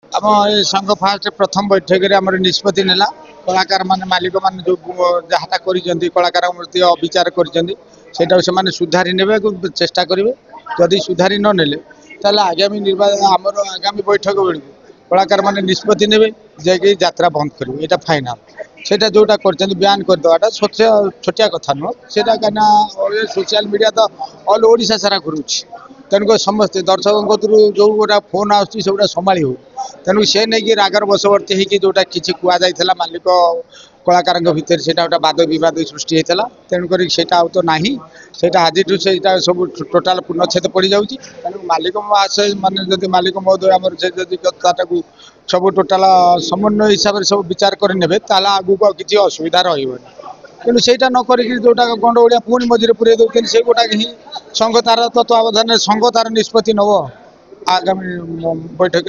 आम ये संघ फास्ट प्रथम बैठक में आम निष्पत्ति नेला कलाकार मान मालिक मान जो जहाँ कलाकार मूर्ति अविचार कर सुधारी ने चेष्टा करेंगे जदि सुधारी न नेले आगामी निर्वाचन आम आगामी बैठक बेलू कलाकार मैंने निष्पत्ति ने जाकि यात्रा बंद करेंगे यहाँ फाइनाल सेटा जोटा कर बयान करदेवाटा छोटिया कथा नुह से सोशल मीडिया तो ऑल ओडिशा सारा घुरुची तेणुक समस्ते दर्शकों जो गोटा फोन आसुटा संभाली हो तेणु से नहीं रागर बशवर्ती होगी जोटा किसी कहुला मालिक कलाकार भितर से गोटे वाद बद सृष्टि होता तेणुक तो ना से आज सब टोटाल पूर्णछेद पड़ जाऊँगी तेणु मालिक महाशय माने जदि मालिक महोदय आम से कथाटा सब टोटाल समन्वय हिसाब से सब विचार करे आगू किसी असुविधा रही तेणु से नक जोटा गंडगोड़िया पुणी मझे पूरे दौरान से गोटा ही संघ तार तत्वावधान संघ तार निष्पत्ति नब आगामी बैठक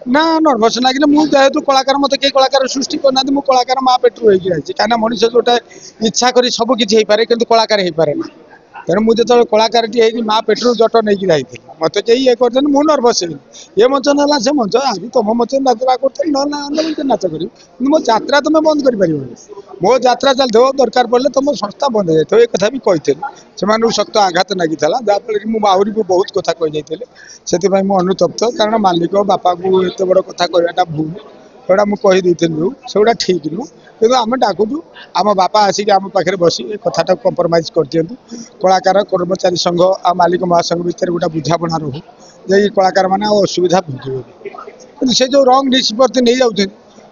ना नर्भस लगे मुझे कलाकार मत कई कलाकार सृष्टि करना कलाकार माँ पेट्रु होगी कहीं मनीष जोटा इच्छा कर सब किसी कि कलाकार हो पारे ना तेणु मुझे जो कलाकार माँ पेट्रु जट नहीं जाती मत कहीं ये कर मुझे नर्भस ये मंच ना से मंच आज तुम मंच यात्रा कर नाच कर मो यात्रा तुम बंद कर मो यात्रा चलते दरकार पड़े तुम संस्था बंद हो जाए कथा भी कही से शक्त आघात लगी जहाँफल मुझे भी बहुत कथा कही से अनुतप्त कारण मालिक बापा को एत बड़ कथा कहटा भूल जोड़ा मुझे कहीदी से गुड़ा ठीक नुह कि आम डाकुचु आम बापा आसिक आम पाखे बस कथा कंप्रोमाइज कर दिंतु कलाकार कर्मचारी संघ आ मालिक महासंघ भितर गोटे बुझाणा रो जे कलाकार मैंने असुविधा भोगे से जो रंग निष्पत्ति नहीं जाऊँ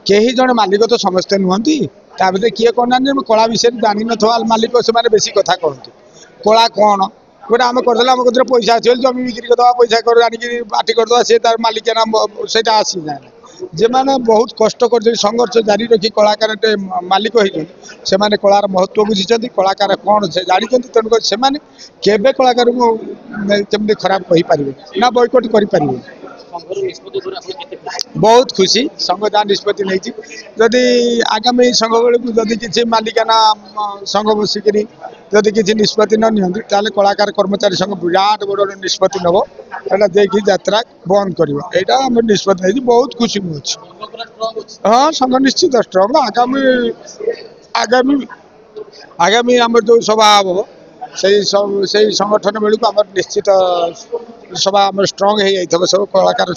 कहीं जड़े मालिक तो समस्ते नुहति भर किए कौन कला विषय जानी ना मालिक से बेसी कथा कहते कला कौन गोटे आम करदे आम कदर पैसा अच्छे जमी बिक्री करदे पैसा कर आनिकी बाटी करदे से तार मालिक नाम से आसी जाए जे मैंने बहुत कष्ट कर संघर्ष जारी रखी कलाकार मालिक से कलार महत्व बुझी कलाकार कौन से जानते तेणुक से केवे कलाकार को केमती खराब कही पारे ना बॉयकट करें बहुत खुशी संघ जहाँ निष्पत्ति नहीं जदि आगामी संघ बेलू जदि किसी मालिकाना संघ बसिक जदि किसी निष्पत्ति न नि कलाकार कर्मचारी संघ विराट बड़ निष्पत्ति नब एटा देखिए यात्रा बंद कर यहाँ आम निष्पत्ति नहीं बहुत खुशी मुझे हाँ संघ निश्चित स्ट्रंग आगामी आगामी आगामी आम जो सभा हम से संगठन बेलू आम निश्चित सभा आम स्ट्रंग हो जाइए सब कलाकार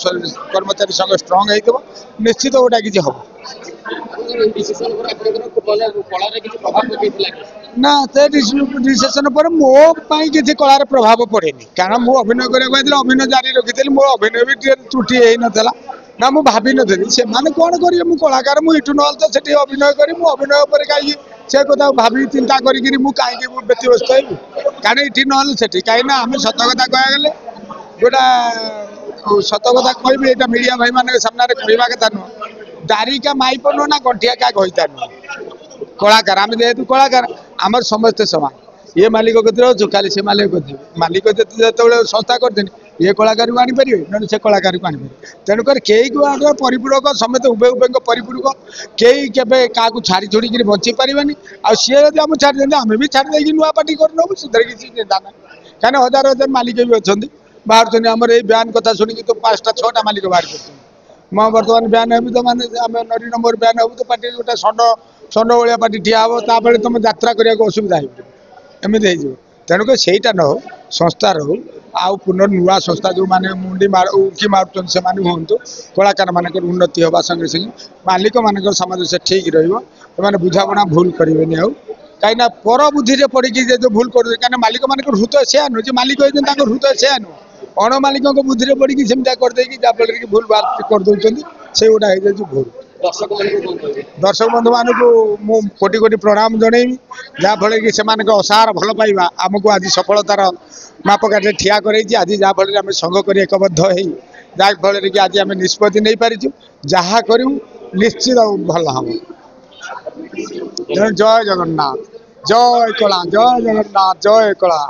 कर्मचारी संघ स्ट्रंग हो निश्चित गोटा किसी हम ना से डिसीजन पर मो किसी कलार प्रभाव पड़े कारण मुझे अभिनय करने अभिनय जारी रखी मो अभिनय भी त्रुटि हो नाला ना मुझे भावी नी से कौन कर कलाकार मुझे ना तो से अभिनय करी अभिनय पर कहीं से कथा भावी चिंता करी कहीं व्यतीव्यस्त हो कारण ये ना से कहीं आम सत कथा कहगले गोटा सत कथा कह मीडिया भाई मान सामने कहवा कथा नुह दारिका माइप नुह ना गंठिया क्या कहता नुह कलाकार आम जेहेतु कलाकार आम समस्ते समान ये मालिक कथी अच्छु खाली से मालिक जो संस्था कर ये कलाकार को आनीपर ना से कलाकार को आनीपर तेणुक कई को परिपूरक समेत उभय उभय परिपूरक कई के क्या छाड़ी छुड़ी बची पारे आ सी जब आम छाड़ी देते आम भी छाड़ी देकी नुआ पार्टी करनबू से किसी चिंता ना कहीं हजार हजार मालिक भी अच्छा बाहर आम ये बयान कथा शुणी तो 5टा 6टा मालिक बाहर कर मैं बर्तमान बयान हेबी तो मैंने आम 9 नंबर बयान हेबू तो पार्टी गोटे षंड भाया पार्टी ठिया हम ताप तुम यात्रा करने को असुविधा होमती हो तेणुक सहीटा न हो संस्था रो आउ पुनः नुआ संस्था जो मैंने मुंडी उकी मार्च से हूँ कलाकार मान उन्नति हवा संगे संगे मालिक मान समाज से ठीक रही बुझाणा भूल करेंगे आउ कहीं पर बुद्धि पड़ी जो भूल कर कहीं मालिक मान हृदय से नुह मालिक हृदय से नुह अण मालिक बुद्धि पड़ी सेमती करदे जहाँफल कि भूल बात कर दौरान से गोटा हो भूल दर्शक बंधु मान को कोटि कोटि प्रणाम जनईबी जहाँफल कि से असार भल पाइबा आमको आज सफलतार मापकाठे ठिया कर आज जहाँफल आम संघ कर एकबद्ध हो जहाँफल कि आज आम निष्पत्ति नहीं पारिचु जहाँ करूँ निश्चित भल हम जय जगन्नाथ जय कला जय जगन्नाथ जय कला।